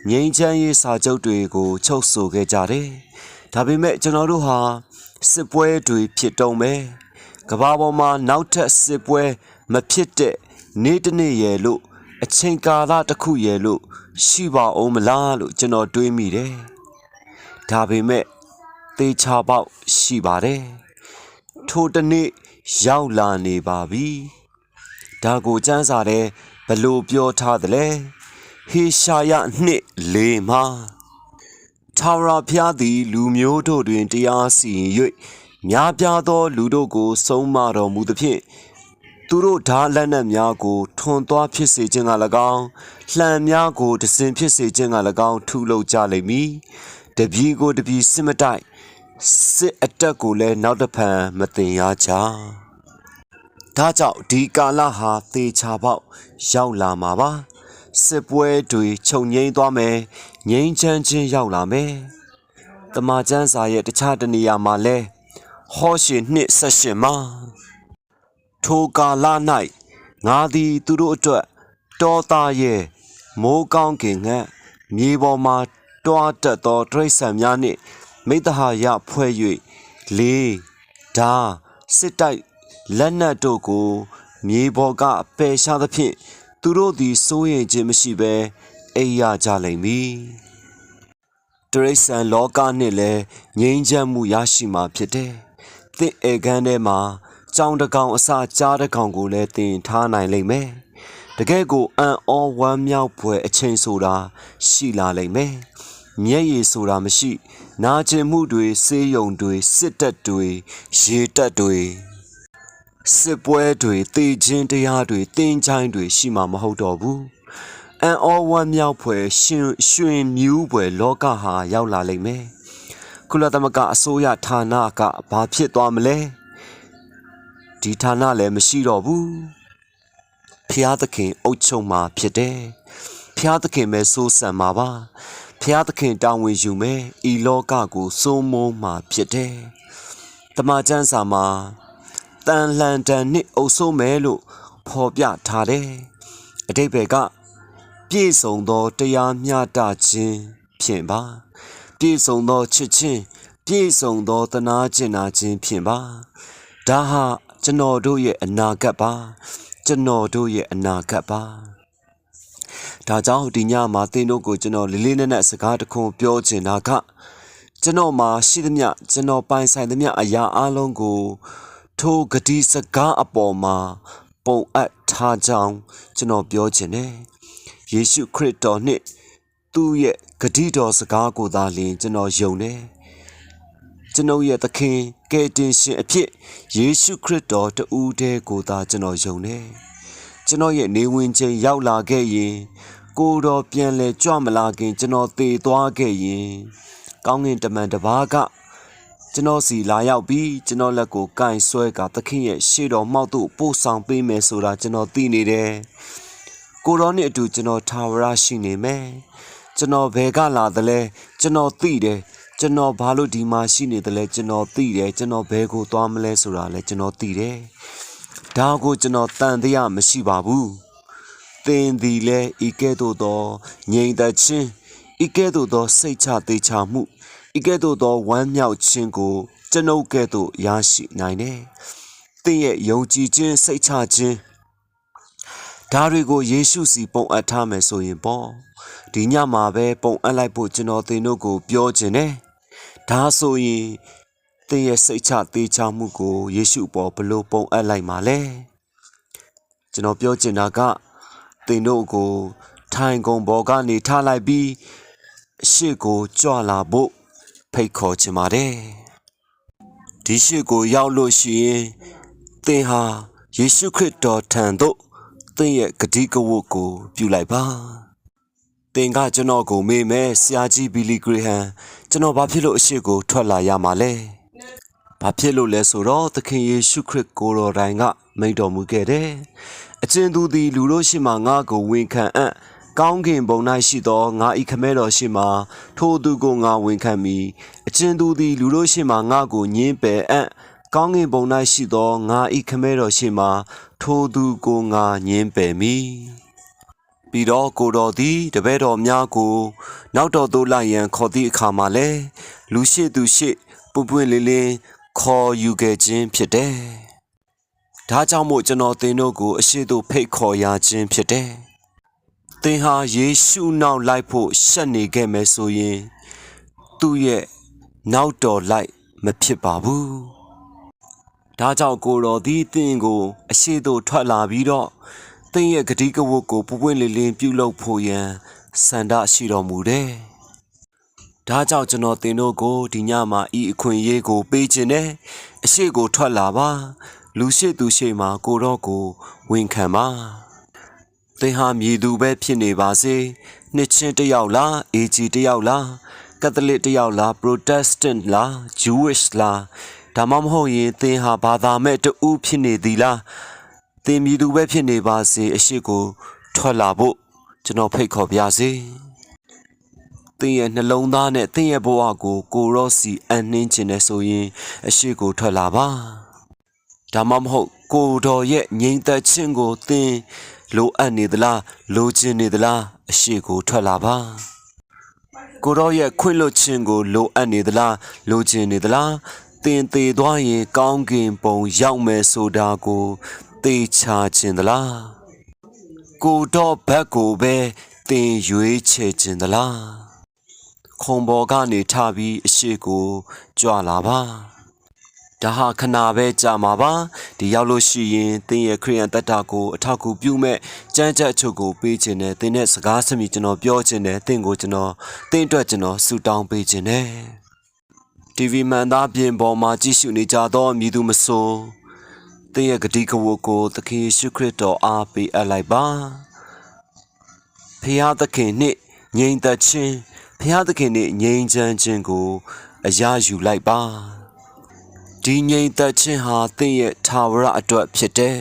ငြိမ်းချမ်းရေးစာချုပ်တွေကိုချုပ်ဆိုခဲ့ကြတယ် ဒါပေမဲ့ကျွန်တော်တို့ဟာစစ်ပွဲတွေဖြစ်တုံးပဲကဘာပေါ်မှာနောက်ထပ်စစ်ပွဲမဖြစ်တဲ့နေ့တစ်နေ့ရဲ့လို့အချိန်ကာလတစ်ခုရဲ့လို့ရှိပါအောင်မလားလို့ကျွန်တော်တွေးမိတယ်ဒါပေမဲ့သေချာပေါက်ရှိပါတယ်ထိုတနေ့ရောက်လာနေပါပြီဒါကိုစံစာတဲ့ဘလို့ပြောထားသလဲဟေရှာယနှစ်လေးမှာထာဝရဘုရားသည်လူမျိုးတို့တွင်တရားစီရင်၍များပြားသောလူတို့ကိုဆုံးမတော်မူသဖြင့်သူတို့ဓာလက်နက်များကိုထွန်သွားဖြစ်စေခြင်းက၎င်းလှံများကိုတစင်ဖြစ်စေခြင်းက၎င်းထုလုပ်ကြလိမ့်မည်တပြီကိုတပြီစစ်မတိုက်စစ်အတက်ကိုလည်းနောက်တစ်ဖန်မတင်ရကြဒါကြောင့်ဒီကာလဟာသေချာပေါက်ရောက်လာမှာပါစစ်ပွဲတွေချုပ်ငိမ့်သွားမယ်ငိမ့်ချမ်းချင်းရောက်လာမယ်တမန်ကျမ်းစာရဲ့တခြားတနေရာမှာလဲဟောရှေနှစ်18မှာထိုကာလ၌ငါသည်သူတို့အတွက်တောသားရဲ့မိုးကောင်းကင်ငှက်မြေပေါ်မှာတွားတက်သောတရိษံများနှင့်မိတ္တဟာယဖွဲ့၍လေးဓာစစ်တိုက်လက်နက်တို့ကိုမြေပေါ်ကပယ်ရှားသဖြင့်သူတို့သည်စိုးရိမ်ခြင်းမရှိဘဲအိပ်ရကြလိမ့်မည်တရိษံလောကနှင့်လည်းငြိမ်းချမ်းမှုရရှိမှာဖြစ်တယ်သင်ဧကန်းထဲမှာကြောင်တကောင်အစာကြားတကောင်ကိုလည်းသင်ထားနိုင်လိမ့်မယ်တကယ်ကိုအံ့ဩဝမ်းမြောက်ဖွယ်အချိန်ဆိုတာရှိလာလိမ့်မယ်မျက်ရည်ဆိုတာမရှိနာကျင်မှုတွေဆေးရုံတွေစစ်တပ်တွေရေတပ်တွေစစ်ပွဲတွေတေခြင်းတရားတွေတင်းချိုင်းတွေရှိမှာမဟုတ်တော့ဘူးအံ့ဩဝမ်းမြောက်ဖွယ်ရွှင်မြူးဖွယ်လောကဟာရောက်လာလိမ့်မယ်ကုလသမဂ္ဂအစိုးရဌာနကဘာဖြစ်သွားမလဲဒီဌာနလည်းမရှိတော့ဘူးဖျားသခင်အုပ်ချုပ်မှာဖြစ်တယ်ဖျားသခင်ပဲစိုးစံမှာပါဖျားသခင်တာဝန်ယူမယ်ဤလောကကိုစိုးမိုးမှာဖြစ်တယ်တမန်ကျမ်းစာမှာတန်လှန်တန်နှစ်အုပ်စိုးမယ်လို့ဖော်ပြထားတယ်အတိတ်ဘယ်ကပြည့်စုံသောတရားမျှတခြင်းဖြင့်ပါပြည့်စုံသောချစ်ချင်းပြည့်စုံသောသနာကျင်နာခြင်းဖြင့်ပါဒါဟာကျွန်တော်တို့ရဲ့အနာဂတ်ပါကျွန်တော်တို့ရဲ့အနာဂတ်ပါဒါကြောင့်ဒီညမှာသင်တို့ကိုကျွန်တော်လေးလေးနက်နက်စကားတခွန်းပြောချင်တာကကျွန်တော်မှာရှိသမျှကျွန်တော်ပိုင်ဆိုင်သမျှအရာအလုံးကိုထိုဂတိစကားအပေါ်မှာပုံအပ်ထားကြောင်းကျွန်တော်ပြောချင်တယ်ယေရှုခရစ်တော်နှင့်သူ့ရဲ့ဂတိတော်စကားကိုသာလျှင်ကျွန်တော်ယုံတယ်ကျွန်ုပ်ရဲ့သခင်ကယ်တင်ရှင်အဖြစ်ယေရှုခရစ်တော်တဦးတည်းကိုသာကျွန်တော်ယုံတယ်ကျွန်တော်ရဲ့နေဝင်ချိန်ရောက်လာခဲ့ရင်ကိုတော်ပြန်လဲကြွမလာခင်ကျွန်တော်သေသွားခဲ့ရင်ကောင်းကင်တမန်တစ်ပါးကကျွန်တော်စီလာရောက်ပြီးကျွန်တော်လက်ကိုကင်ဆွဲကသခင်ရဲ့ရှေ့တော်မှောက်သို့ပို့ဆောင်ပေးမယ်ဆိုတာကျွန်တော်သိနေတယ်ကိုတော်နဲ့အတူကျွန်တော်ထာဝရရှိနေမယ်ကျွန်တော်ဘယ်ကလာသလဲကျွန်တော်သိတယ်ကျွန်တော်ဘာလို့ဒီမှာရှိနေတယ်လဲကျွန်တော်သိတယ်ကျွန်တော်ဘယ်ကိုသွားမလဲဆိုတာလဲကျွန်တော်သိတယ်ဒါကိုကျွန်တော်တန်တရားမရှိပါဘူးသင်သည်လဲဤကဲ့သို့သောငြိမ်သက်ခြင်းဤကဲ့သို့သောစိတ်ချသေးချမှုဤကဲ့သို့သောဝမ်းမြောက်ခြင်းကိုကျွန်ုပ်ကဲ့သို့ရရှိနိုင်တယ်သင်ရဲ့ယုံကြည်ခြင်းစိတ်ချခြင်းဒါတွေကိုယေရှုစီပုံအပ်ထားမယ်ဆိုရင်ပေါ့ဒီညမှာပဲပုံအပ်လိုက်ဖို့ကျွန်တော်သင်တို့ကိုပြောခြင်းနဲ့ဒါဆိုရင်သင်ရဲ့စိတ်ချသေးချမှုကိုယေရှုပေါ်ဘလို့ပုံအပ်လိုက်မှာလဲကျွန်တော်ပြောချင်တာကသင်တို့ကိုထိုင်ကုန်ပေါ်ကနေထားလိုက်ပြီးအရှိကိုကြွလာဖို့ဖိတ်ခေါ်ချင်ပါတယ်ဒီရှိကိုရောက်လို့ရှိရင်သင်ဟာယေရှုခရစ်တော်ထံသို့သင်ရဲ့ဂတိကဝတ်ကိုပြုလိုက်ပါသင်ကကျွန်တော်ကိုမေးမယ်ဆရာကြီးဘီလီဂရေဟမ်ကျွန်တော်ဘာဖြစ်လို့အရှိကိုထွက်လာရမှာလဲဘာဖြစ်လို့လဲဆိုတော့သခင်ယေရှုခရစ်ကိုယ်တော်တိုင်ကမိန့်တော်မူခဲ့တယ်အကျဉ်သူသည်လူတို့ရှိမှငါ့ကိုဝန်ခံအံ့ကောင်းကင်ဘုံ၌ရှိသောငါ၏ခမဲတော်ရှိမှထိုသူကိုငါဝန်ခံမည်အကျဉ်သူသည်လူတို့ရှိမှငါ့ကိုညှင်းပယ်အံ့ကောင်းကင်ဘုံ၌ရှိသောငါ၏ခမဲတော်ရှိမှထိုသူကိုငါညှင်းပယ်မည် ပြီးတော့ကိုတော်သည်တပည့်တော်များကိုနောက်တော်သို့လိုက်ရန်ခေါ်သည့်အခါမှာလဲလူရှိသူရှိပွပွင့်လင်းလင်းခေါ်ယူခဲ့ခြင်းဖြစ်တယ်။ဒါကြောင့်မို့ကျွန်တော်သင်တို့ကိုအရှိတို့ဖိတ်ခေါ်ရခြင်းဖြစ်တယ်။သင်ဟာယေရှုနောက်လိုက်ဖို့ရှက်နေခဲ့မယ်ဆိုရင်သူ့ရဲ့နောက်တော်လိုက်မဖြစ်ပါဘူး။ဒါကြောင့်ကိုတော်သည်သင်ကိုအရှိတို့ထွက်လာပြီးတော့သင်ရဲ့ဂတိကဝတ်ကိုပွပွင့်လင်းလင်းပြုလုပ်ဖို့ရန်ဆန္ဒရှိတော်မူတယ်။ဒါကြောင့်ကျွန်တော်သင်တို့ကိုဒီညမှာဤအခွင့်အရေးကိုပေးခြင်းနဲ့အရှိကိုထွက်လာပါလူရှိသူရှိမှာကိုတော့ကိုဝန်ခံပါသင်ဟာမြည်သူပဲဖြစ်နေပါစေနှစ်ချင်းတစ်ယောက်လားအေဂျီတစ်ယောက်လားကက်သလစ်တစ်ယောက်လားပရိုတက်စတန့်လားဂျူးဝစ်လားဒါမှမဟုတ်ရင်သင်ဟာဘာသာမဲ့တူဖြစ်နေသည်လားသင်မြည်သူပဲဖြစ်နေပါစေအရှိကိုထွက်လာဖို့ကျွန်တော်ဖိတ်ခေါ်ပါစေသင်ရဲ့နှလုံးသားနဲ့သင်ရဲ့ဘဝကိုကိုရော့စီအနှင်းခြင်းနဲ့ဆိုရင်အရှိကိုထွက်လာပါဒါမှမဟုတ်ကိုတော်ရဲ့ငြိမ်သက်ခြင်းကိုသင်လိုအပ်နေသလားလိုချင်နေသလားအရှိကိုထွက်လာပါကိုတော်ရဲ့ခွင့်လွှတ်ခြင်းကိုလိုအပ်နေသလားလိုချင်နေသလားသင်သေးသွားရင်ကောင်းကင်ဘုံရောက်မယ်ဆိုတာကိုသိချခြင်းသလားကိုတော်ဘက်ကိုပဲသင်ရွေးချယ်ခြင်းသလားခုံပေါ်ကနေထပြီးအရှိကိုကြွလာပါဒါဟာခဏပဲကြာမှာပါဒီရောက်လို့ရှိရင်သင်ရဲ့ခရိယန်တတ္တာကိုအထောက်အကူပြုမဲ့ကြမ်းကြက်အချုပ်ကိုပေးခြင်းနဲ့သင်နဲ့စကားစမြည်ကျွန်တော်ပြောခြင်းနဲ့သင်ကိုကျွန်တော်သင်အတွက်ကျွန်တော်ဆုတောင်းပေးခြင်းနဲ့ TV မှန်သားပြင်ပေါ်မှာကြည့်ရှုနေကြသောမြည်သူမဆိုသင်ရဲ့ဂတိကဝတ်ကိုသခင်ယေရှုခရစ်တော်အားပေးအပ်လိုက်ပါဖခင်သခင်နှင့်ငြိမ်သက်ခြင်းဖခင်သခင်နှင့်ငြိမ်ချမ်းခြင်းကိုအရာယူလိုက်ပါဒီငြိမ်သက်ခြင်းဟာသင်ရဲ့ထာဝရအတွက်ဖြစ်တယ်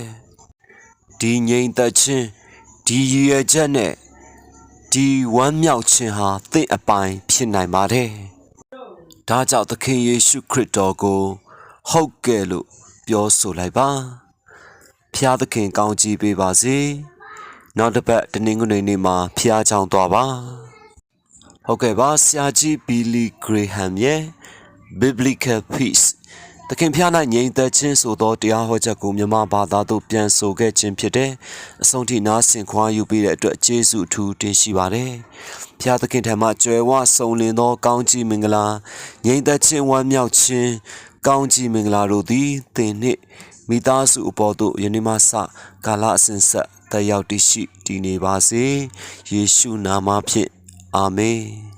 ဒီငြိမ်သက်ခြင်းဒီရည်ရွယ်ချက်နဲ့ဒီဝမ်းမြောက်ခြင်းဟာသင်အပိုင်ဖြစ်နိုင်ပါတယ်ဒါကြောင့်သခင်ယေရှုခရစ်တော်ကိုဟုတ်ကဲ့လို့ပြောဆိုလိုက်ပါဖခင်သခင်ကောင်းချီးပေးပါစေနောက်တစ်ပတ်တနင်္ဂနွေနေ့မှာဖခင်ကြောင့်သွားပါဟုတ်ကဲ့ပါဆရာကြီးဘီလီဂရေဟမ်ရဲ့ Biblical Peace သခင်ဖျား၌ငြိမ်သက်ခြင်းဆိုသောတရားဟောချက်ကိုမြန်မာဘာသာသို့ပြန်ဆိုခဲ့ခြင်းဖြစ်တဲ့အဆုံးထိနားဆင်ခွာယူပေးတဲ့အတွက်ကျေးဇူးအထူးတင်ရှိပါတယ်။ဖျားသခင်ထံမှကြွယ်ဝစုံလင်သောကောင်းကြီးမင်္ဂလာငြိမ်သက်ခြင်းဝမ်းမြောက်ခြင်းကောင်းကြီးမင်္ဂလာတို့သည်သင်နှင့်မိသားစုအပေါ်သို့ယနေ့မှစကာလအစဉ်ဆက်တက်ရောက်တည်ရှိတည်နေပါစေ။ယေရှုနာမဖြင့်အာမင်။